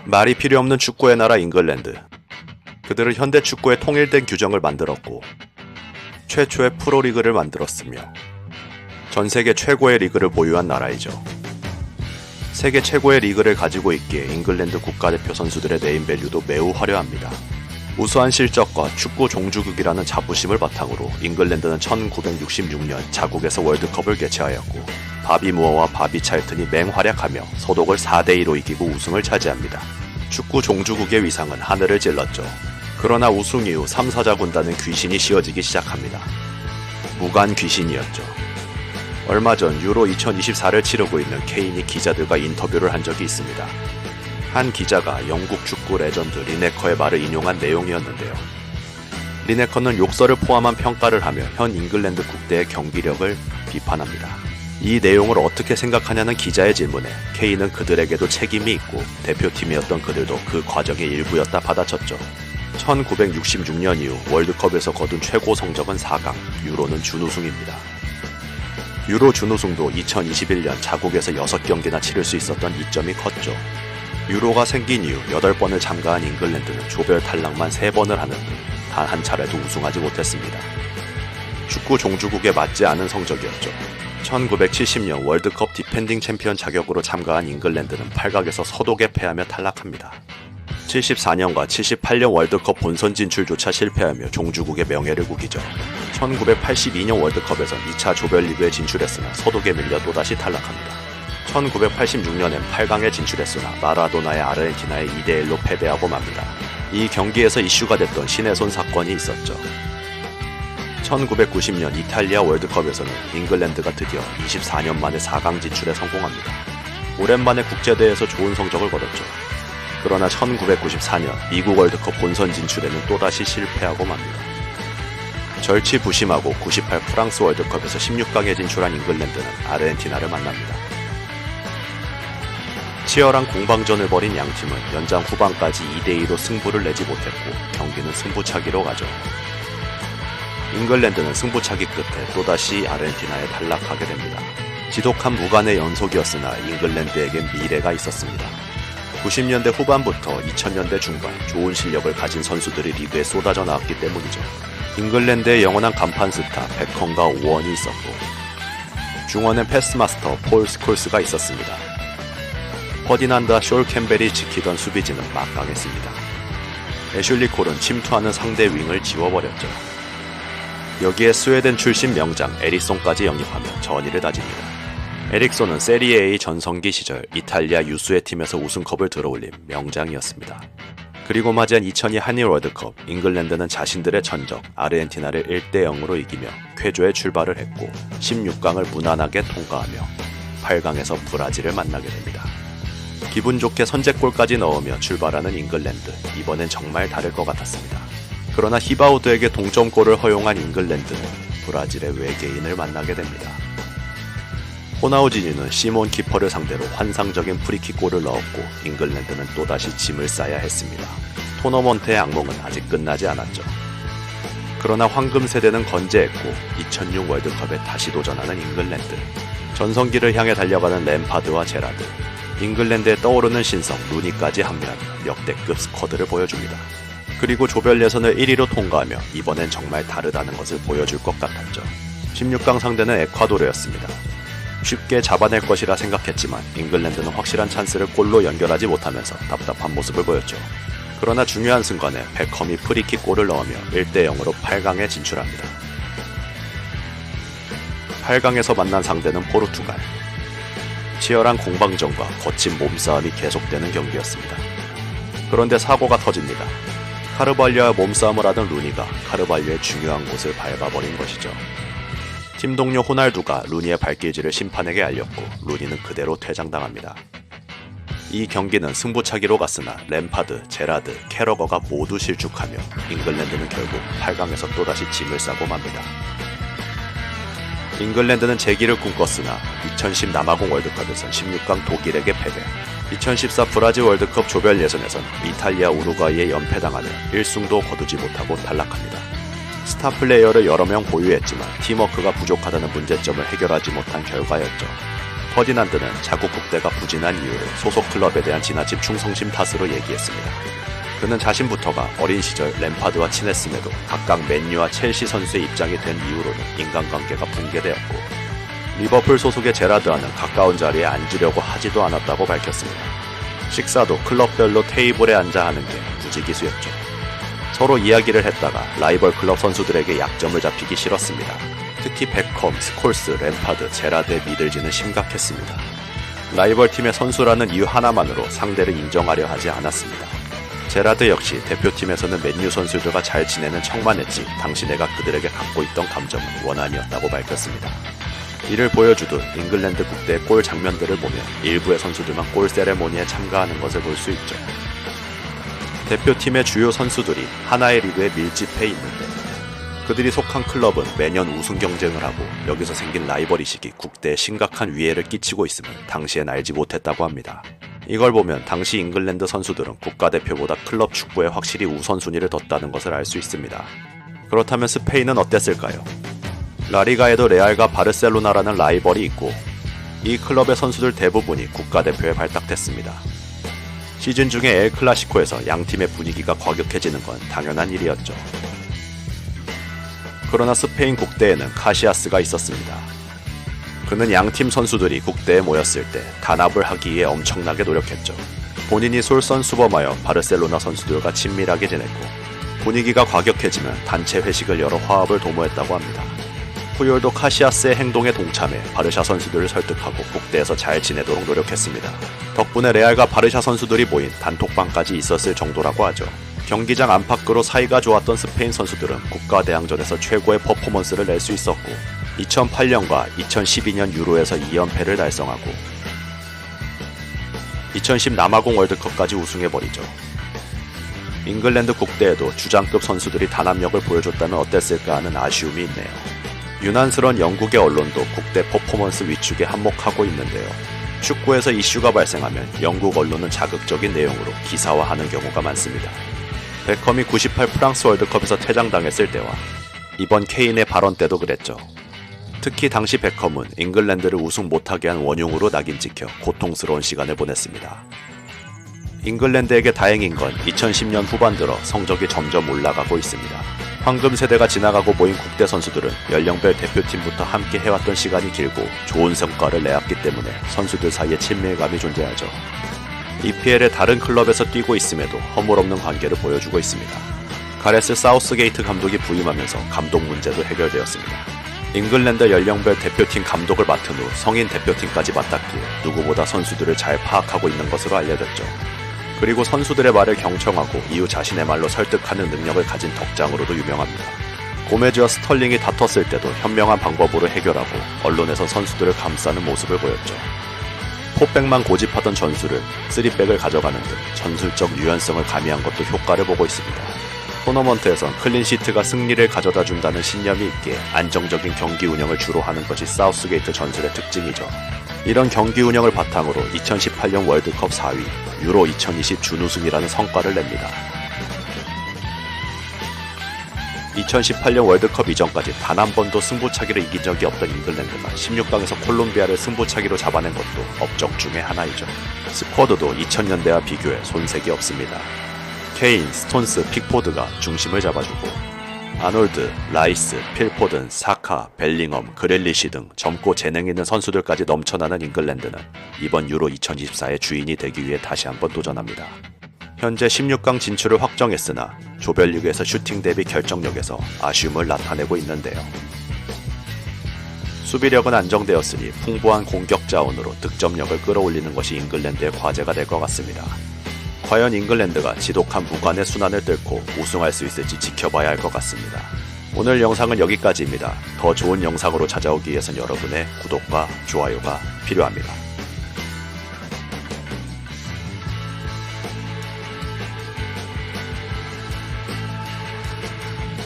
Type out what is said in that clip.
말이 필요 없는 축구의 나라 잉글랜드. 그들은 현대 축구의 통일된 규정을 만들었고 최초의 프로리그를 만들었으며 전 세계 최고의 리그를 보유한 나라이죠. 세계 최고의 리그를 가지고 있기에 잉글랜드 국가대표 선수들의 네임밸류도 매우 화려합니다. 우수한 실적과 축구 종주국이라는 자부심을 바탕으로 잉글랜드는 1966년 자국에서 월드컵을 개최하였고 바비 무어와 바비 찰튼이 맹활약하며 소독을 4대2로 이기고 우승을 차지합니다. 축구 종주국의 위상은 하늘을 찔렀죠. 그러나 우승 이후 3, 4자 군단은 귀신이 씌어지기 시작합니다. 무관 귀신이었죠. 얼마 전 유로 2024를 치르고 있는 케인이 기자들과 인터뷰를 한 적이 있습니다. 한 기자가 영국 축구 레전드 리네커의 말을 인용한 내용이었는데요. 리네커는 욕설을 포함한 평가를 하며 현 잉글랜드 국대의 경기력을 비판합니다. 이 내용을 어떻게 생각하냐는 기자의 질문에 케인은 그들에게도 책임이 있고 대표팀이었던 그들도 그 과정의 일부였다 받아쳤죠. 1966년 이후 월드컵에서 거둔 최고 성적은 4강, 유로는 준우승입니다. 유로 준우승도 2021년 자국에서 6경기나 치를 수 있었던 이점이 컸죠. 유로가 생긴 이후 8번을 참가한 잉글랜드는 조별 탈락만 3번을 하는 등 단 한 차례도 우승하지 못했습니다. 축구 종주국에 맞지 않은 성적이었죠. 1970년 월드컵 디펜딩 챔피언 자격으로 참가한 잉글랜드는 팔각에서 서독에 패하며 탈락합니다. 74년과 78년 월드컵 본선 진출조차 실패하며 종주국의 명예를 구기죠. 1982년 월드컵에선 2차 조별리그에 진출했으나 서독에 밀려 또다시 탈락합니다. 1986년엔 8강에 진출했으나 마라도나의 아르헨티나에 2대1로 패배하고 맙니다. 이 경기에서 이슈가 됐던 신의 손 사건이 있었죠. 1990년 이탈리아 월드컵에서는 잉글랜드가 드디어 24년 만에 4강 진출에 성공합니다. 오랜만에 국제대회에서 좋은 성적을 거뒀죠. 그러나 1994년 미국 월드컵 본선 진출에는 또다시 실패하고 맙니다. 절치부심하고 98 프랑스 월드컵에서 16강에 진출한 잉글랜드는 아르헨티나를 만납니다. 치열한 공방전을 벌인 양팀은 연장 후반까지 2대2로 승부를 내지 못했고 경기는 승부차기로 가죠. 잉글랜드는 승부차기 끝에 또다시 아르헨티나에 탈락하게 됩니다. 지독한 무관의 연속이었으나 잉글랜드에겐 미래가 있었습니다. 90년대 후반부터 2000년대 중반 좋은 실력을 가진 선수들이 리그에 쏟아져 나왔기 때문이죠. 잉글랜드의 영원한 간판 스타 베컴과 오원이 있었고 중원엔 패스마스터 폴 스콜스가 있었습니다. 퍼디난드와 숄 캠벨이 지키던 수비진은 막강했습니다. 애슐리 콜은 침투하는 상대 윙을 지워버렸죠. 여기에 스웨덴 출신 명장 에릭손까지 영입하며 전의를 다집니다. 에릭손은 세리에 A 전성기 시절 이탈리아 유수의 팀에서 우승컵을 들어올린 명장이었습니다. 그리고 맞이한 2002 한일 월드컵, 잉글랜드는 자신들의 전적 아르헨티나를 1대0으로 이기며 쾌조의 출발을 했고 16강을 무난하게 통과하며 8강에서 브라질을 만나게 됩니다. 기분 좋게 선제골까지 넣으며 출발하는 잉글랜드, 이번엔 정말 다를 것 같았습니다. 그러나 히바우드에게 동점골을 허용한 잉글랜드는 브라질의 외계인을 만나게 됩니다. 호나우지뉴는 시몬 키퍼를 상대로 환상적인 프리킥골을 넣었고 잉글랜드는 또다시 짐을 싸야 했습니다. 토너먼트의 악몽은 아직 끝나지 않았죠. 그러나 황금 세대는 건재했고 2006 월드컵에 다시 도전하는 잉글랜드. 전성기를 향해 달려가는 램파드와 제라드, 잉글랜드에 떠오르는 신성 루니까지 합류하며 역대급 스쿼드를 보여줍니다. 그리고 조별 예선을 1위로 통과하며 이번엔 정말 다르다는 것을 보여줄 것 같았죠. 16강 상대는 에콰도르였습니다. 쉽게 잡아낼 것이라 생각했지만 잉글랜드는 확실한 찬스를 골로 연결하지 못하면서 답답한 모습을 보였죠. 그러나 중요한 순간에 베컴이 프리킥 골을 넣으며 1대0으로 8강에 진출합니다. 8강에서 만난 상대는 포르투갈. 치열한 공방전과 거친 몸싸움이 계속되는 경기였습니다. 그런데 사고가 터집니다. 카르발료와 몸싸움을 하던 루니가 카르발료의 중요한 곳을 밟아버린 것이죠. 팀 동료 호날두가 루니의 발길질을 심판에게 알렸고 루니는 그대로 퇴장당합니다. 이 경기는 승부차기로 갔으나 램파드, 제라드, 캐러거가 모두 실축하며 잉글랜드는 결국 8강에서 또다시 짐을 싸고 맙니다. 잉글랜드는 재기를 꿈꿨으나 2010 남아공 월드컵에선 16강 독일에게 패배, 2014 브라질 월드컵 조별 예선에선 이탈리아 우루과이에 연패당하며 1승도 거두지 못하고 탈락합니다. 스타 플레이어를 여러 명 보유했지만 팀워크가 부족하다는 문제점을 해결하지 못한 결과였죠. 퍼디난드는 자국 국대가 부진한 이유를 소속 클럽에 대한 지나친 충성심 탓으로 얘기했습니다. 그는 자신부터가 어린 시절 램파드와 친했음에도 각각 맨유와 첼시 선수의 입장이 된 이후로는 인간관계가 붕괴되었고 리버풀 소속의 제라드와는 가까운 자리에 앉으려고 하지도 않았다고 밝혔습니다. 식사도 클럽별로 테이블에 앉아 하는 게 부지기수였죠. 서로 이야기를 했다가 라이벌 클럽 선수들에게 약점을 잡히기 싫었습니다. 특히 베컴, 스콜스, 램파드, 제라드의 미들지는 심각했습니다. 라이벌 팀의 선수라는 이유 하나만으로 상대를 인정하려 하지 않았습니다. 제라드 역시 대표팀에서는 맨유 선수들과 잘 지내는 척만 했지 당시 내가 그들에게 갖고 있던 감정은 원한이었다고 밝혔습니다. 이를 보여주듯 잉글랜드 국대의 골 장면들을 보면 일부의 선수들만 골 세레모니에 참가하는 것을 볼 수 있죠. 대표팀의 주요 선수들이 하나의 리그에 밀집해 있는데 그들이 속한 클럽은 매년 우승 경쟁을 하고 여기서 생긴 라이벌의식이 국대에 심각한 위해를 끼치고 있음을 당시엔 알지 못했다고 합니다. 이걸 보면 당시 잉글랜드 선수들은 국가대표보다 클럽 축구에 확실히 우선순위를 뒀다는 것을 알 수 있습니다. 그렇다면 스페인은 어땠을까요? 라리가에도 레알과 바르셀로나라는 라이벌이 있고 이 클럽의 선수들 대부분이 국가대표에 발탁됐습니다. 시즌 중에 엘 클라시코에서 양팀의 분위기가 과격해지는 건 당연한 일이었죠. 그러나 스페인 국대에는 카시아스가 있었습니다. 그는 양팀 선수들이 국대에 모였을 때 단합을 하기 위해 엄청나게 노력했죠. 본인이 솔선수범하여 바르셀로나 선수들과 친밀하게 지냈고 분위기가 과격해지면 단체 회식을 열어 화합을 도모했다고 합니다. 푸yor도 카시아스의 행동에 동참해 바르샤 선수들을 설득하고 국대에서 잘 지내도록 노력했습니다. 덕분에 레알과 바르샤 선수들이 모인 단톡방까지 있었을 정도라고 하죠. 경기장 안팎으로 사이가 좋았던 스페인 선수들은 국가대항전에서 최고의 퍼포먼스를 낼 수 있었고 2008년과 2012년 유로에서 2연패를 달성하고 2010 남아공 월드컵까지 우승해버리죠. 잉글랜드 국대에도 주장급 선수들이 단합력을 보여줬다면 어땠을까 하는 아쉬움이 있네요. 유난스런 영국의 언론도 국대 퍼포먼스 위축에 한몫하고 있는데요. 축구에서 이슈가 발생하면 영국 언론은 자극적인 내용으로 기사화하는 경우가 많습니다. 베컴이 98 프랑스 월드컵에서 퇴장당했을 때와 이번 케인의 발언 때도 그랬죠. 특히 당시 베컴은 잉글랜드를 우승 못하게 한 원흉으로 낙인 찍혀 고통스러운 시간을 보냈습니다. 잉글랜드에게 다행인 건 2010년 후반 들어 성적이 점점 올라가고 있습니다. 황금 세대가 지나가고 모인 국대 선수들은 연령별 대표팀부터 함께 해왔던 시간이 길고 좋은 성과를 내왔기 때문에 선수들 사이에 친밀감이 존재하죠. EPL의 다른 클럽에서 뛰고 있음에도 허물없는 관계를 보여주고 있습니다. 가레스 사우스게이트 감독이 부임하면서 감독 문제도 해결되었습니다. 잉글랜드 연령별 대표팀 감독을 맡은 후 성인 대표팀까지 맡았기에 누구보다 선수들을 잘 파악하고 있는 것으로 알려졌죠. 그리고 선수들의 말을 경청하고 이후 자신의 말로 설득하는 능력을 가진 덕장으로도 유명합니다. 고메즈와 스털링이 다퉜을 때도 현명한 방법으로 해결하고 언론에서 선수들을 감싸는 모습을 보였죠. 포백만 고집하던 전술을 3백을 가져가는 등 전술적 유연성을 가미한 것도 효과를 보고 있습니다. 토너먼트에선 클린시트가 승리를 가져다 준다는 신념이 있기에 안정적인 경기 운영을 주로 하는 것이 사우스게이트 전술의 특징이죠. 이런 경기 운영을 바탕으로 2018년 월드컵 4위, 유로 2020 준우승이라는 성과를 냅니다. 2018년 월드컵 이전까지 단 한 번도 승부차기를 이긴 적이 없던 잉글랜드가 16강에서 콜롬비아를 승부차기로 잡아낸 것도 업적 중의 하나이죠. 스쿼드도 2000년대와 비교해 손색이 없습니다. 케인, 스톤스, 픽포드가 중심을 잡아주고 아놀드, 라이스, 필포든, 사카, 벨링엄, 그릴리시 등 젊고 재능 있는 선수들까지 넘쳐나는 잉글랜드는 이번 유로 2024의 주인이 되기 위해 다시 한번 도전합니다. 현재 16강 진출을 확정했으나 조별리그에서 슈팅 대비 결정력에서 아쉬움을 나타내고 있는데요. 수비력은 안정되었으니 풍부한 공격 자원으로 득점력을 끌어올리는 것이 잉글랜드의 과제가 될 것 같습니다. 과연 잉글랜드가 지독한 무관의 순환을 뚫고 우승할 수 있을지 지켜봐야 할 것 같습니다. 오늘 영상은 여기까지입니다. 더 좋은 영상으로 찾아오기 위해선 여러분의 구독과 좋아요가 필요합니다.